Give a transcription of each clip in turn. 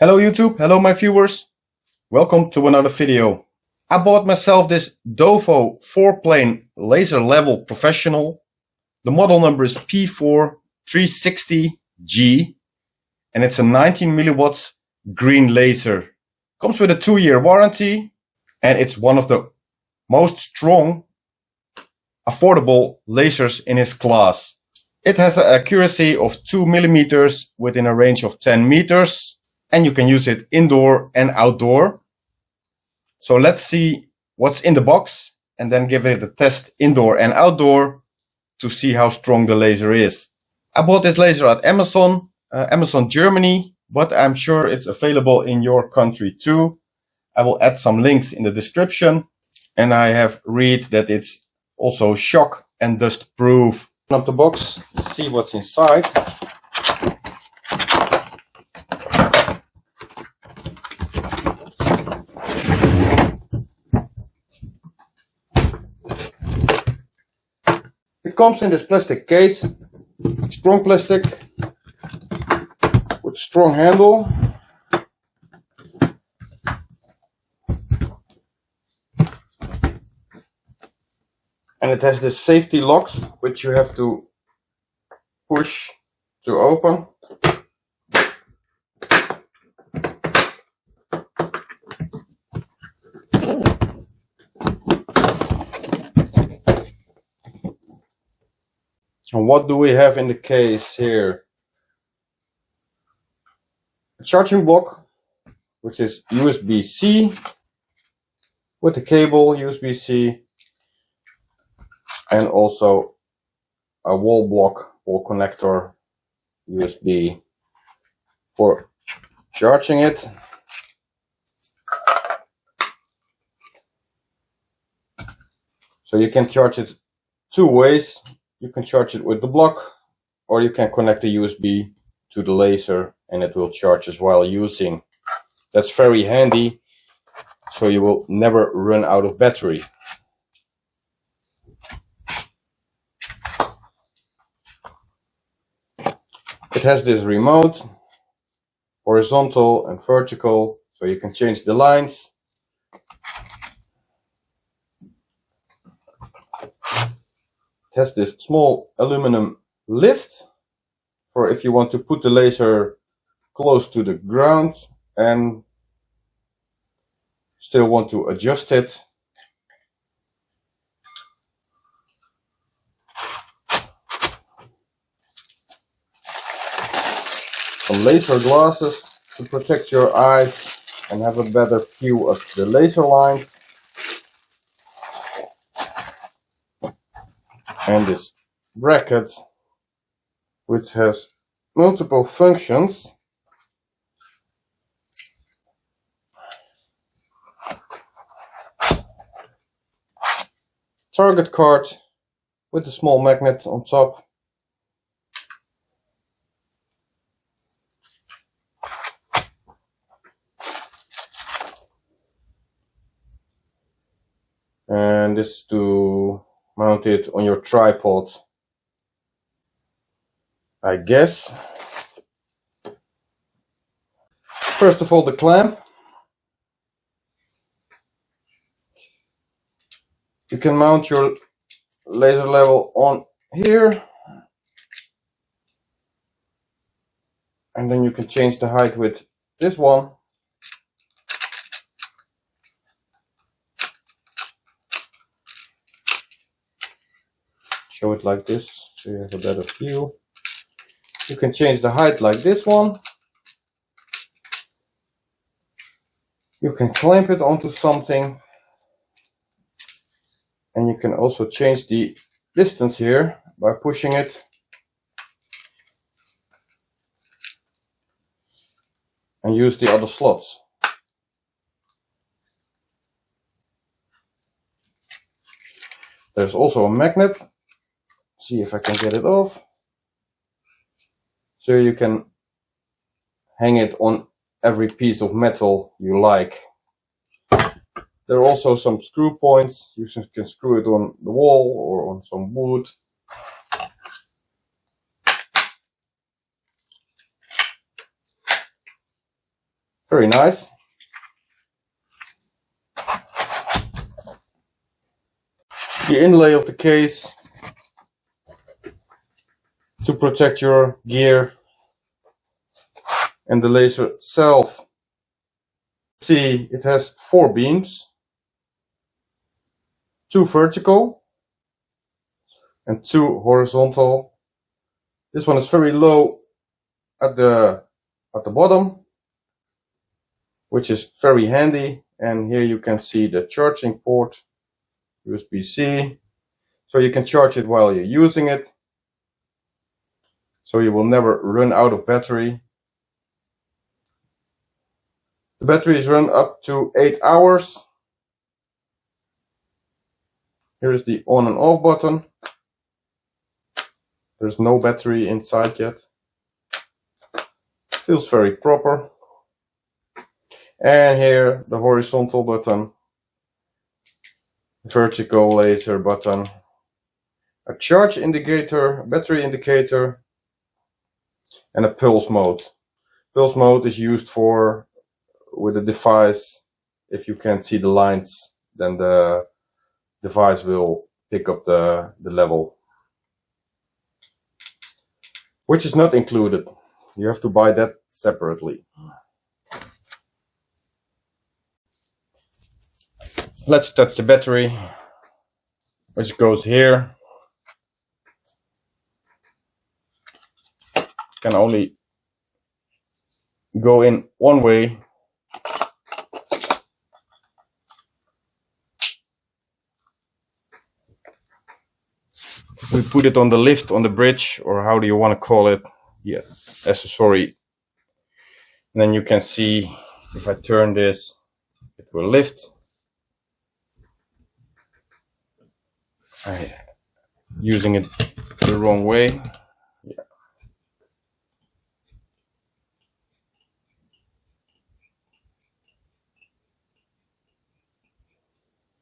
Hello YouTube, hello my viewers. Welcome to another video. I bought myself this Dovoh 4-plane laser level professional. The model number is P4360G and it's a 19 milliwatts green laser. Comes with a 2-year warranty and it's one of the most strong, affordable lasers in its class. It has an accuracy of 2 millimeters within a range of 10 meters. And you can use it indoor and outdoor. So let's see what's in the box and then give it a test indoor and outdoor to see how strong the laser is. I bought this laser at Amazon, Amazon Germany, but I'm sure it's available in your country too. I will add some links in the description, and I have read that it's also shock and dust proof. Open up the box, see what's inside. It comes in this plastic case, strong plastic with a strong handle. And it has this safety locks which you have to push to open. And what do we have in the case here? A charging block, which is USB-C with a cable USB-C, and also a wall connector USB for charging it. So you can charge it two ways. You can charge it with the block, or you can connect the USB to the laser and it will charge as well using. That's very handy, so you will never run out of battery. It has this remote, horizontal and vertical, so you can change the lines. It has this small aluminum lift for if you want to put the laser close to the ground and still want to adjust it. Some laser glasses to protect your eyes and have a better view of the laser lines. And this bracket, which has multiple functions. Target card with a small magnet on top. And this is to mount it on your tripod, I guess. First of all, the clamp. You can mount your laser level on here, and then you can change the height with this one. Show it like this so you have a better view. You can change the height like this one. You can clamp it onto something, and you can also change the distance here by pushing it. And use the other slots. There's also a magnet. See if I can get it off. So you can hang it on every piece of metal you like. There are also some screw points. You can screw it on the wall or on some wood. Very nice. The inlay of the case to protect your gear, and the laser itself. See, it has 4 beams, 2 vertical and 2 horizontal. This one is very low at the bottom, which is very handy. And here you can see the charging port, USB-C, so you can charge it while you're using it, so you will never run out of battery. The battery is run up to 8 hours. Here is the on and off button. There's no battery inside yet. Feels very proper. And here the horizontal button, vertical laser button, a charge indicator, a battery indicator, and a pulse mode. Pulse mode is used for with the device. If you can't see the lines, then the device will pick up the level, which is not included. You have to buy that separately. Let's touch the battery, which goes here. Can only go in one way. We put it on the lift, on the bridge, or how do you want to call it? Yeah, accessory. And then you can see, if I turn this, it will lift. I'm using it the wrong way. Yeah.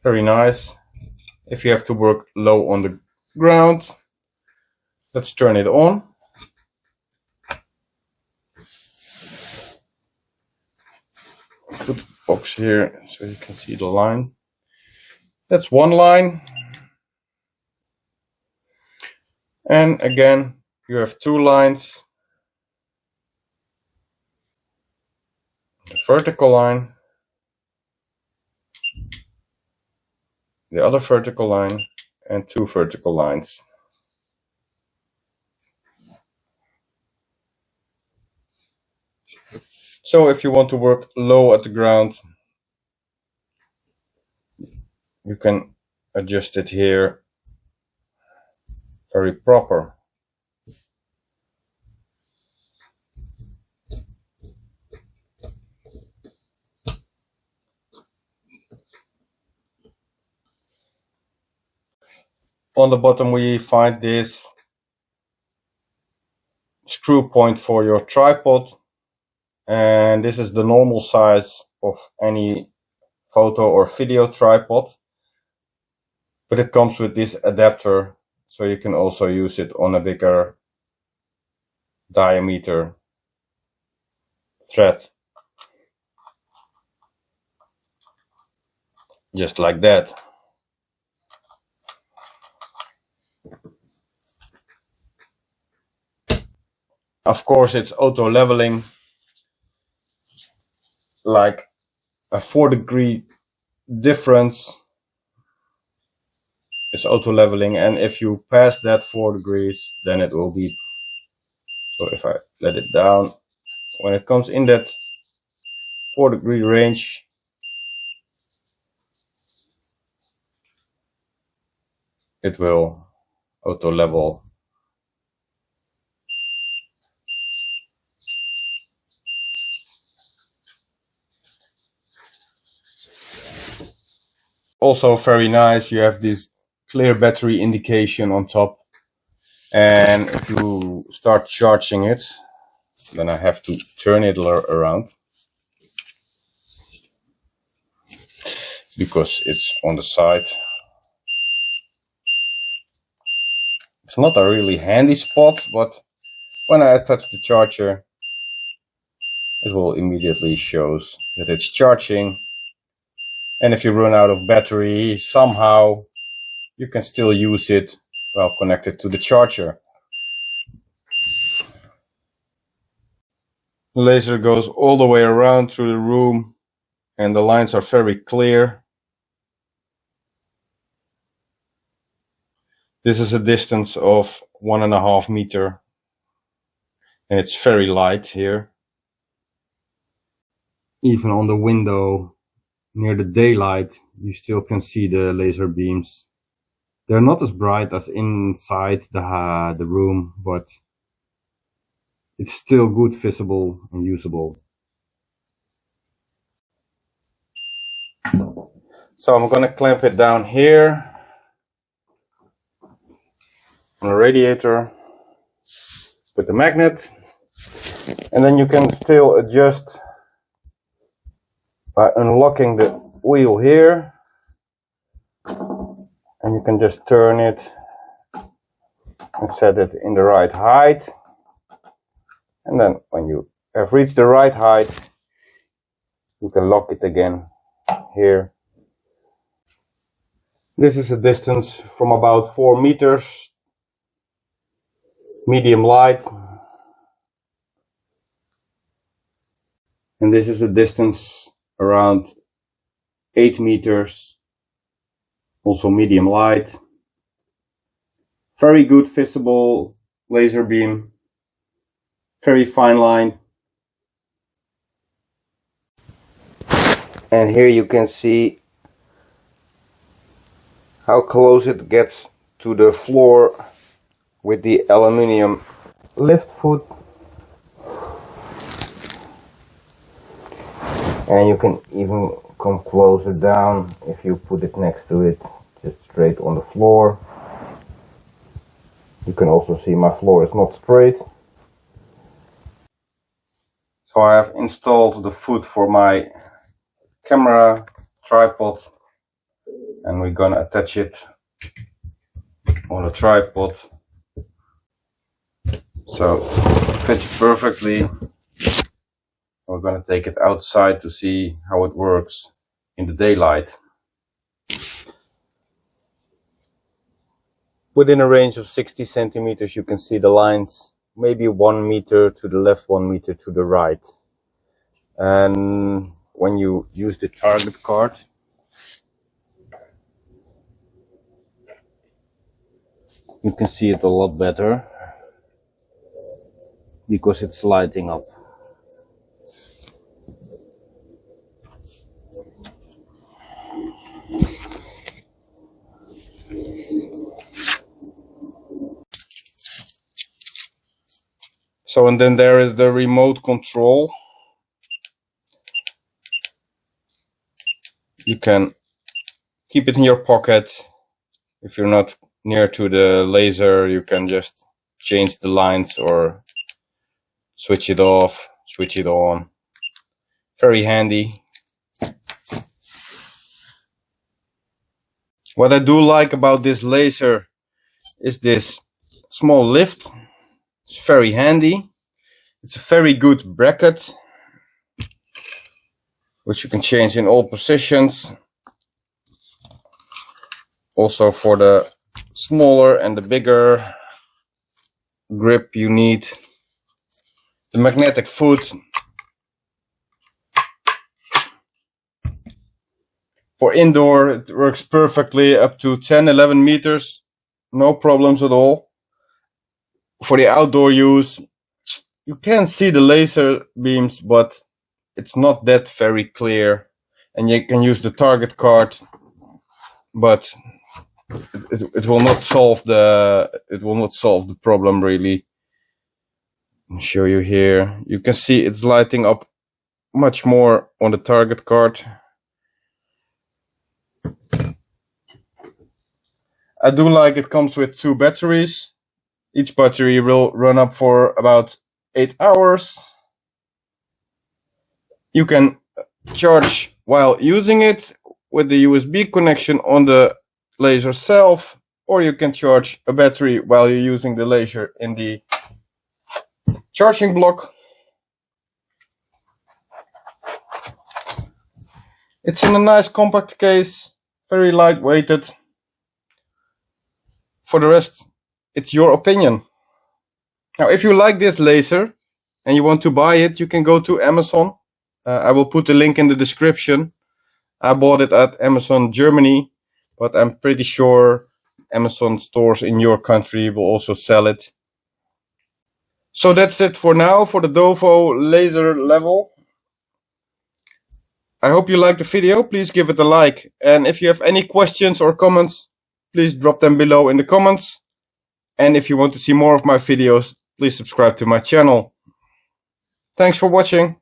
Very nice. If you have to work low on the ground, let's turn it on. Put the box here so you can see the line. That's one line. And again, you have 2 lines. The vertical line, the other vertical line, and 2 vertical lines. So if you want to work low at the ground, you can adjust it here very proper. On the bottom we find this screw point for your tripod, and this is the normal size of any photo or video tripod, but it comes with this adapter, so you can also use it on a bigger diameter thread, just like that. Of course, it's auto leveling, like a 4-degree difference is auto leveling, and if you pass that 4 degrees, then it will beep. So if I let it down, when it comes in that 4-degree range, it will auto level. Also very nice, you have this clear battery indication on top, and if you start charging it, then I have to turn it around because it's on the side. It's not a really handy spot, but when I attach the charger, it will immediately shows that it's charging. And if you run out of battery somehow, you can still use it while connected to the charger. The laser goes all the way around through the room and the lines are very clear. This is a distance of 1.5 meters and it's very light here. Even on the window near the daylight you still can see the laser beams. They're not as bright as inside the room, but it's still good visible and usable. So I'm gonna clamp it down here on the radiator with the magnet, and then you can still adjust by unlocking the wheel here, and you can just turn it and set it in the right height, and then when you have reached the right height you can lock it again here. This is a distance from about 4 meters, medium light, and this is a distance around 8 meters, also medium light. Very good visible laser beam, very fine line. And here you can see how close it gets to the floor with the aluminium lift foot. And you can even come closer down if you put it next to it, just straight on the floor. You can also see my floor is not straight. So I have installed the foot for my camera tripod, and we're gonna attach it on the tripod so it fits perfectly. We're gonna take it outside to see how it works in the daylight. Within a range of 60 centimeters you can see the lines, maybe 1 meter to the left, 1 meter to the right. And when you use the target card, you can see it a lot better because it's lighting up. So, and then there is the remote control. You can keep it in your pocket. If you're not near to the laser, you can just change the lines or switch it off, switch it on. Very handy. What I do like about this laser is this small lift. It's very handy. It's a very good bracket, which you can change in all positions. Also for the smaller and the bigger grip you need. The magnetic foot for indoor, it works perfectly up to 10-11 meters, no problems at all. For the outdoor use, you can see the laser beams, but it's not that very clear, and you can use the target card, but it will not solve the problem really. I'll show you here. You can see it's lighting up much more on the target card. I do like it comes with 2 batteries. Each battery will run up for about 8 hours. You can charge while using it with the USB connection on the laser itself, or you can charge a battery while you're using the laser in the charging block. It's in a nice compact case, very lightweighted. For the rest, it's your opinion. Now, if you like this laser and you want to buy it, you can go to Amazon. I will put the link in the description. I bought it at Amazon Germany, but I'm pretty sure Amazon stores in your country will also sell it. So that's it for now for the Dovoh laser level. I hope you liked the video. Please give it a like. And if you have any questions or comments, please drop them below in the comments. And if you want to see more of my videos, please subscribe to my channel. Thanks for watching.